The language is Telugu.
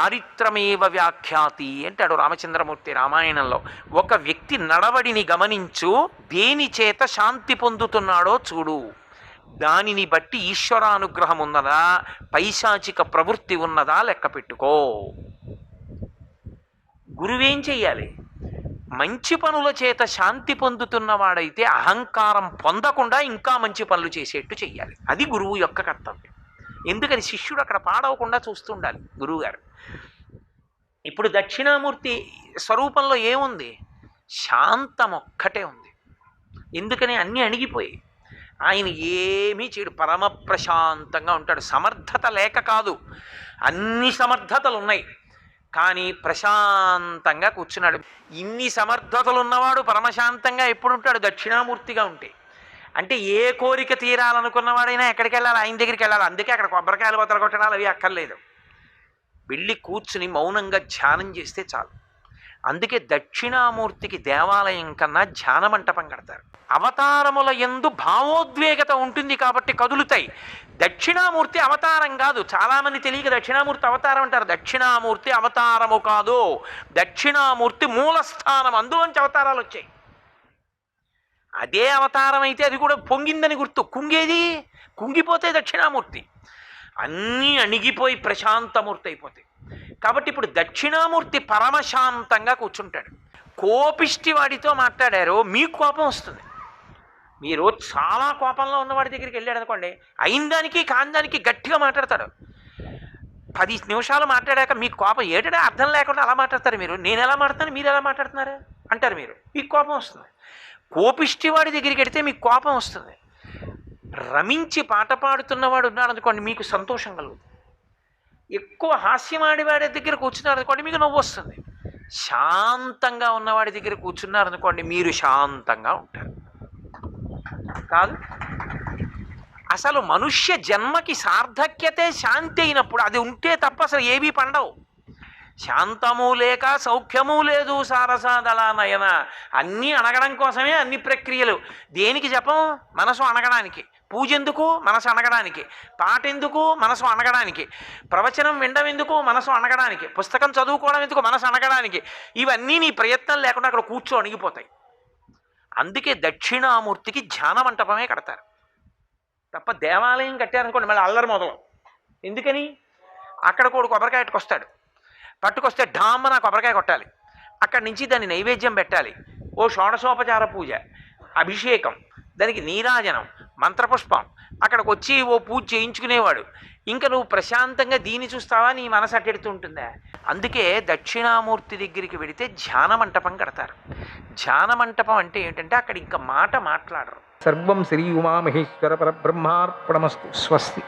చారిత్రమేవ వ్యాఖ్యాతి అంటాడు రామచంద్రమూర్తి రామాయణంలో. ఒక వ్యక్తి నడవడిని గమనించు, దేని చేత శాంతి పొందుతున్నాడో చూడు, దానిని బట్టి ఈశ్వరానుగ్రహం ఉన్నదా పైశాచిక ప్రవృత్తి ఉన్నదా లెక్క పెట్టుకో. గురువేం చెయ్యాలి? మంచి పనుల చేత శాంతి పొందుతున్నవాడైతే అహంకారం పొందకుండా ఇంకా మంచి పనులు చేసేట్టు చెయ్యాలి. అది గురువు యొక్క కర్తవ్యం. ఎందుకని శిష్యుడు అక్కడ పాడవకుండా చూస్తుండాలి గురువుగారు. ఇప్పుడు దక్షిణామూర్తి స్వరూపంలో ఏముంది? శాంతం ఒక్కటే ఉంది. ఎందుకని అన్నీ అణిగిపోయి ఆయన ఏమీ చేయడు, పరమ ప్రశాంతంగా ఉంటాడు. సమర్థత లేక కాదు, అన్ని సమర్థతలు ఉన్నాయి, కానీ ప్రశాంతంగా కూర్చున్నాడు. ఇన్ని సమర్థతలు ఉన్నవాడు పరమశాంతంగా ఎప్పుడు ఉంటాడు? దక్షిణామూర్తిగా ఉంటే. అంటే ఏ కోరిక తీరాలనుకున్నవాడైనా ఎక్కడికి వెళ్ళాలి? ఆయన దగ్గరికి వెళ్ళాలి. అందుకే అక్కడ కొబ్బరికాయలు బతలు కొట్టడాలు అవి అక్కర్లేదు. వెళ్ళి కూర్చుని మౌనంగా ధ్యానం చేస్తే చాలు. అందుకే దక్షిణామూర్తికి దేవాలయం కన్నా ధ్యాన మంటపం కడతారు. అవతారముల యందు భావోద్వేగత ఉంటుంది కాబట్టి కదులుతాయి. దక్షిణామూర్తి అవతారం కాదు. చాలామంది తెలియక దక్షిణామూర్తి అవతారం అంటారు. దక్షిణామూర్తి అవతారము కాదు, దక్షిణామూర్తి మూలస్థానం, అందులోంచి అవతారాలు వచ్చాయి. అదే అవతారం అయితే అది కూడా పొంగిందని గుర్తు. కుంగేది కుంగిపోతే దక్షిణామూర్తి. అన్నీ అణిగిపోయి ప్రశాంతమూర్తి అయిపోతాయి. కాబట్టి ఇప్పుడు దక్షిణామూర్తి పరమశాంతంగా కూర్చుంటాడు. కోపిష్టి వాడితో మాట్లాడారో మీకు కోపం వస్తుంది. మీరు చాలా కోపంలో ఉన్నవాడి దగ్గరికి వెళ్ళాడు అనుకోండి, అయిన దానికి కాని దానికి గట్టిగా మాట్లాడతాడు. 10 నిమిషాలు మాట్లాడాక మీకు కోపం ఏటడే అర్థం లేకుండా అలా మాట్లాడతారు. మీరు నేను ఎలా మాట్లాడతాను, మీరు ఎలా మాట్లాడుతున్నారు అంటారు. మీకు కోపం వస్తుంది. కోపిష్టి వాడి దగ్గరికి వెడితే మీకు కోపం వస్తుంది. రమించి పాట పాడుతున్నవాడు ఉన్నాడు అనుకోండి, మీకు సంతోషం కలుగుతుంది. ఎక్కువ హాస్యమాడివాడి దగ్గర కూర్చున్నారు అనుకోండి, మీకు నవ్వు వస్తుంది. శాంతంగా ఉన్నవాడి దగ్గర కూర్చున్నారనుకోండి, మీరు శాంతంగా ఉంటారు. కాదు, అసలు మనుష్య జన్మకి సార్థక్యతే శాంతి అయినప్పుడు అది ఉంటే తప్ప అసలు ఏవీ పండవు. శాంతము లేక సౌఖ్యము లేదు సారసాదలా నయన. అన్నీ అణగడం కోసమే అన్ని ప్రక్రియలు. దేనికి జపం? మనసు అణగడానికి. పూజ ఎందుకు? మనసు అణగడానికి. పాట ఎందుకు? మనసు అణగడానికి. ప్రవచనం వినడం ఎందుకు? మనసు అణగడానికి. పుస్తకం చదువుకోవడం ఎందుకు? మనసు అణగడానికి. ఇవన్నీ నీ ప్రయత్నం లేకుండా అక్కడ కూర్చో అణిగిపోతాయి. అందుకే దక్షిణామూర్తికి ధ్యాన మంటపమే కడతారు తప్ప దేవాలయం కట్టారనుకోండి మళ్ళీ అల్లరి మొదలు. ఎందుకని? అక్కడ కూడా కొబ్బరికాయ పట్టుకొస్తే ఢామ్మన కొబ్బరికాయ కొట్టాలి. అక్కడి నుంచి దాన్ని నైవేద్యం పెట్టాలి. ఓ షోడశోపచార పూజ, అభిషేకం, దానికి నీరాజనం, మంత్రపుష్పం, అక్కడికి వచ్చి ఓ పూజ చేయించుకునేవాడు. ఇంకా నువ్వు ప్రశాంతంగా దీన్ని చూస్తావా? నీ మనసు అట్టెడుతుంటుందా? అందుకే దక్షిణామూర్తి దగ్గరికి వెడితే ధ్యాన మంటపం కడతారు. ధ్యాన మంటపం అంటే ఏంటంటే అక్కడ ఇంకా మాట మాట్లాడరు. సర్వం శ్రీ ఉమామహేశ్వర పరబ్రహ్మార్పణమస్తు. స్వస్తి.